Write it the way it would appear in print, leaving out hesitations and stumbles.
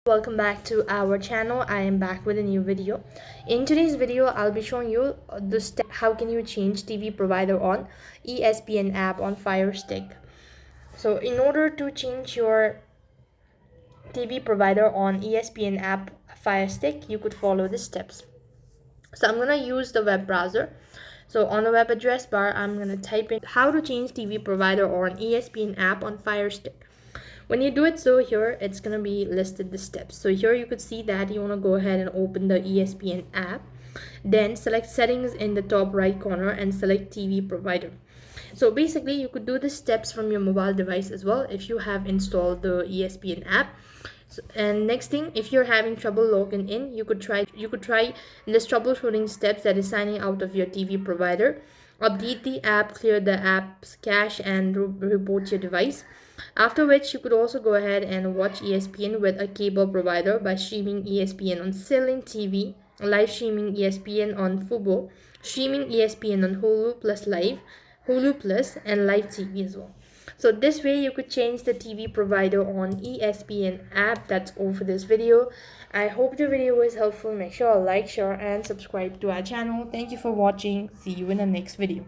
Welcome back to our channel. I am back with a new video. In today's video, I'll be showing you the step how can you change TV provider on ESPN app on Firestick. So in order to change your TV provider on ESPN app Firestick, you could follow the steps. So I'm gonna use the web browser. So on the web address bar, I'm gonna type in how to change TV provider on ESPN app on Firestick. When you do it, so here it's gonna be listed the steps. So here you could see that you want to go ahead and open the ESPN app, then select settings in the top right corner and select TV provider. So basically you could do the steps from your mobile device as well if you have installed the ESPN app. And next thing, if you're having trouble logging in, you could try this troubleshooting steps, that is signing out of your TV provider. Update the app, clear the app's cache, and reboot your device. After which, you could also go ahead and watch ESPN with a cable provider by streaming ESPN on Sling TV, live streaming ESPN on Fubo, streaming ESPN on Hulu Plus, and Live TV as well. So this way you could change the TV provider on ESPN app. That's all for this video. I hope the video was helpful. Make sure to like, share, and subscribe to our channel. Thank you for watching. See you in the next video.